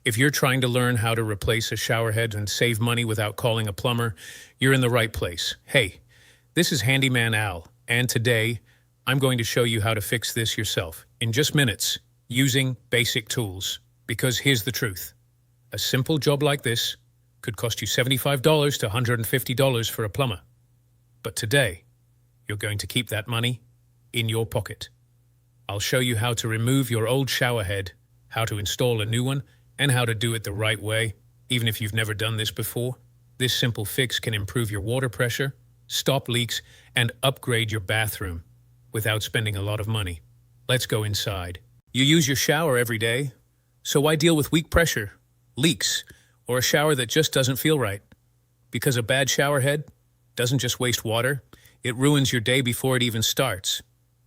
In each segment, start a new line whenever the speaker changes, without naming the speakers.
If you're trying to learn how to replace a shower head and save money without calling a plumber, you're in the right place. Hey, this is Handyman Al, and today I'm going to show you how to fix this yourself in just minutes using basic tools. Because here's the truth. A simple job like this could cost you $75 to $150 for a plumber. But today, you're going to keep that money in your pocket. I'll show you how to remove your old shower head, how to install a new one, and how to do it the right way, even if you've never done this before. This simple fix can improve your water pressure, stop leaks, and upgrade your bathroom without spending a lot of money. Let's go inside. You use your shower every day, so why deal with weak pressure, leaks, or a shower that just doesn't feel right? Because a bad shower head doesn't just waste water, it ruins your day before it even starts.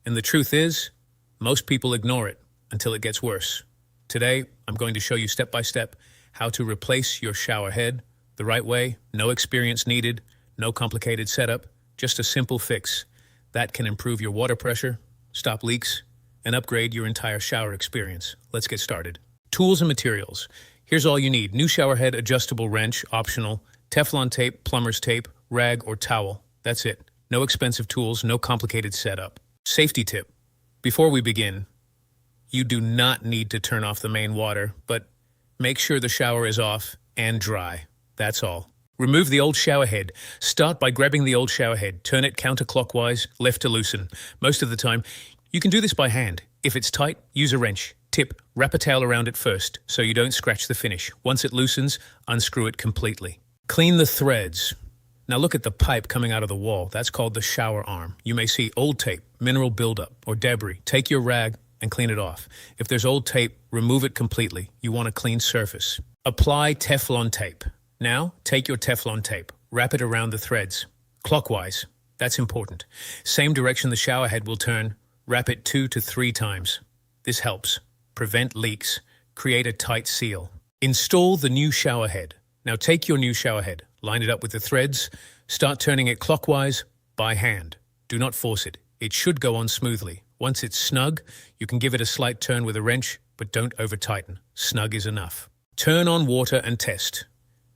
And the truth is, most people ignore it until it gets worse. Today, I'm going to show you step by step how to replace your shower head the right way. No experience needed, no complicated setup, just a simple fix that can improve your water pressure, stop leaks, and upgrade your entire shower experience. Let's get started. Tools and materials. Here's all you need. New shower head, adjustable wrench, optional, Teflon tape, plumber's tape, rag, or towel. That's it. No expensive tools, no complicated setup. Safety tip. Before we begin, you do not need to turn off the main water, but make sure the shower is off and dry. That's all. Remove the old shower head. Start by grabbing the old shower head. Turn it counterclockwise, left to loosen. Most of the time, you can do this by hand. If it's tight, use a wrench. Tip, wrap a towel around it first so you don't scratch the finish. Once it loosens, unscrew it completely. Clean the threads. Now look at the pipe coming out of the wall. That's called the shower arm. You may see old tape, mineral buildup, or debris. Take your rag and clean it off. If there's old tape, remove it completely. You want a clean surface. Apply Teflon tape. Now, take your Teflon tape. Wrap it around the threads. Clockwise. That's important. Same direction the shower head will turn. Wrap it 2 to 3 times. This helps prevent leaks, create a tight seal. Install the new shower head. Now take your new shower head, line it up with the threads, start turning it clockwise by hand. Do not force it. It should go on smoothly. Once it's snug, you can give it a slight turn with a wrench, but don't over-tighten. Snug is enough. Turn on water and test.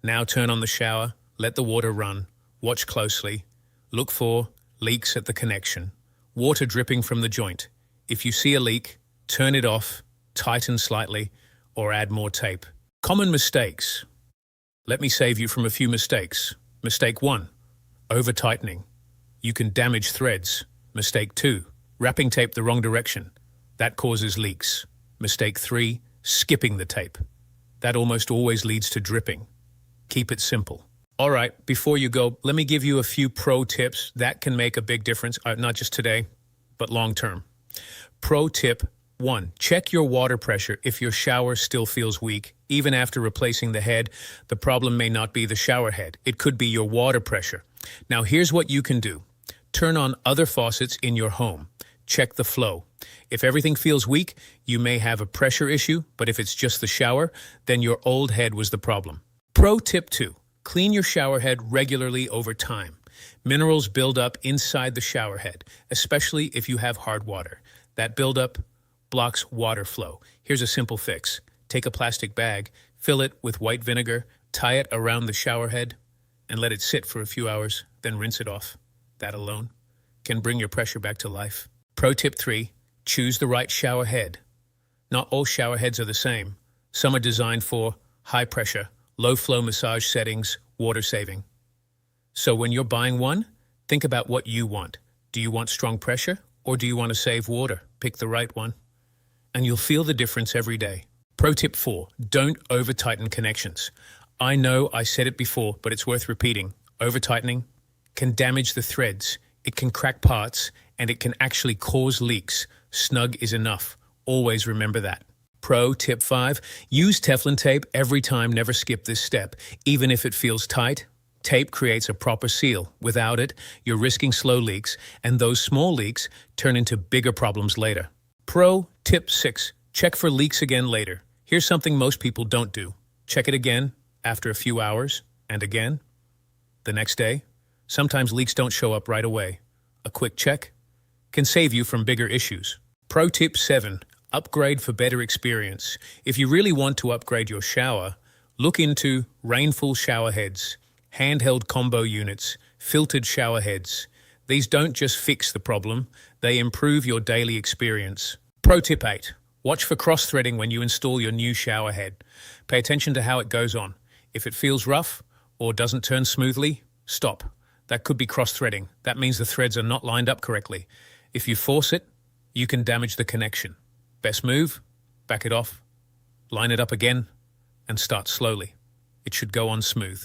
Now turn on the shower, let the water run. Watch closely. Look for leaks at the connection. Water dripping from the joint. If you see a leak, turn it off, tighten slightly, or add more tape. Common mistakes. Let me save you from a few mistakes. Mistake 1, over-tightening. You can damage threads. Mistake 2, wrapping tape the wrong direction. That causes leaks. Mistake 3, skipping the tape. That almost always leads to dripping. Keep it simple. All right, before you go, let me give you a few pro tips that can make a big difference, not just today, but long term. Pro tip 1, check your water pressure if your shower still feels weak. Even after replacing the head, the problem may not be the shower head. It could be your water pressure. Now here's what you can do. Turn on other faucets in your home. Check the flow. If everything feels weak, you may have a pressure issue, but if it's just the shower, then your old head was the problem. Pro tip 2, clean your shower head regularly over time. Minerals build up inside the shower head, especially if you have hard water. That buildup blocks water flow. Here's a simple fix. Take a plastic bag, fill it with white vinegar, tie it around the shower head, and let it sit for a few hours, then rinse it off. That alone can bring your pressure back to life. Pro tip 3, choose the right shower head. Not all shower heads are the same. Some are designed for high pressure, low flow massage settings, water saving. So when you're buying one, think about what you want. Do you want strong pressure or do you want to save water? Pick the right one, and you'll feel the difference every day. Pro tip 4, don't over-tighten connections. I know I said it before, but it's worth repeating. Over-tightening can damage the threads. It can crack parts, and it can actually cause leaks. Snug is enough. Always remember that. Pro tip 5, use Teflon tape every time. Never skip this step. Even if it feels tight, tape creates a proper seal. Without it, you're risking slow leaks, and those small leaks turn into bigger problems later. Pro tip 6, check for leaks again later. Here's something most people don't do. Check it again after a few hours, and again the next day. Sometimes leaks don't show up right away. A quick check can save you from bigger issues. Pro tip 7, Upgrade for better experience. If you really want to upgrade your shower, look into rainfall shower heads, handheld combo units, filtered shower heads. These don't just fix the problem, they improve your daily experience. Pro tip 8. Watch for cross-threading when you install your new shower head. Pay attention to how it goes on. If it feels rough or doesn't turn smoothly, stop. That could be cross-threading. That means the threads are not lined up correctly. If you force it, you can damage the connection. Best move, back it off, line it up again, and start slowly. It should go on smooth.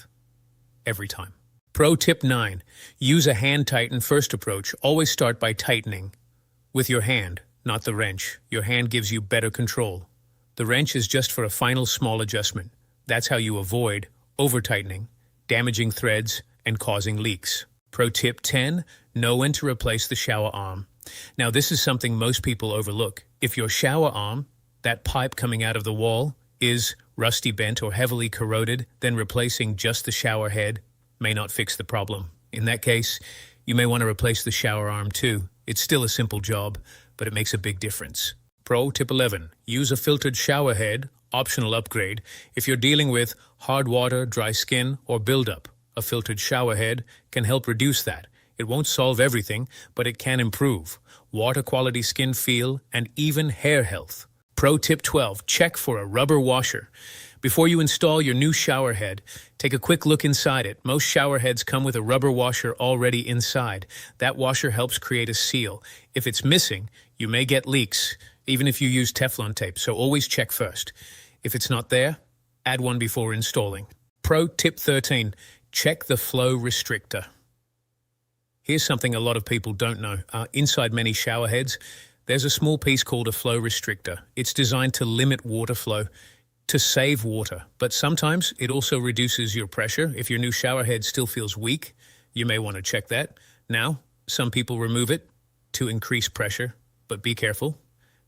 Every time. Pro tip 9. Use a hand tighten first approach. Always start by tightening with your hand, not the wrench. Your hand gives you better control. The wrench is just for a final small adjustment. That's how you avoid over-tightening, damaging threads, and causing leaks. Pro tip 10. Know when to replace the shower arm. Now, this is something most people overlook. If your shower arm, that pipe coming out of the wall, is rusty bent or heavily corroded, then replacing just the shower head may not fix the problem. In that case, you may want to replace the shower arm too. It's still a simple job, but it makes a big difference. Pro tip 11. Use a filtered shower head, optional upgrade, if you're dealing with hard water, dry skin, or buildup. A filtered shower head can help reduce that. It won't solve everything, but it can improve water quality, skin feel, and even hair health. Pro tip 12. Check for a rubber washer. Before you install your new shower head, take a quick look inside it. Most shower heads come with a rubber washer already inside. That washer helps create a seal. If it's missing, you may get leaks, even if you use Teflon tape, so always check first. If it's not there, add one before installing. Pro tip 13. Check the flow restrictor. Here's something a lot of people don't know. Inside many shower heads, there's a small piece called a flow restrictor. It's designed to limit water flow, to save water, but sometimes it also reduces your pressure. If your new shower head still feels weak, you may want to check that. Now, some people remove it to increase pressure, but be careful,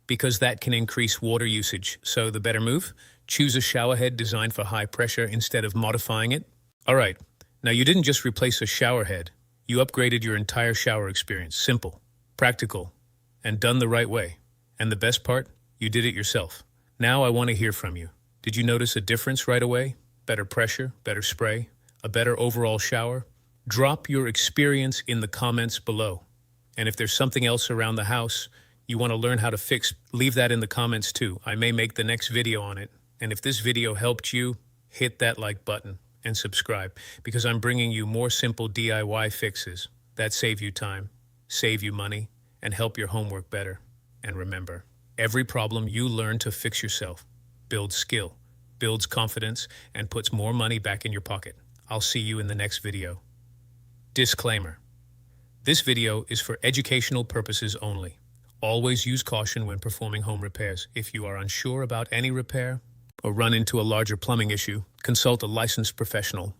because that can increase water usage. So the better move, choose a shower head designed for high pressure instead of modifying it. All right, now you didn't just replace a shower head. You upgraded your entire shower experience. Simple, practical, and done the right way. And the best part, you did it yourself. Now I want to hear from you. Did you notice a difference right away? Better pressure, better spray, a better overall shower? Drop your experience in the comments below. And if there's something else around the house you want to learn how to fix, leave that in the comments too. I may make the next video on it. And if this video helped you, hit that like button and subscribe, because I'm bringing you more simple DIY fixes that save you time, save you money, and help your homework better. And remember, every problem you learn to fix yourself builds skill, builds confidence, and puts more money back in your pocket. I'll see you in the next video. Disclaimer. This video is for educational purposes only. Always use caution when performing home repairs. If you are unsure about any repair, or run into a larger plumbing issue, consult a licensed professional.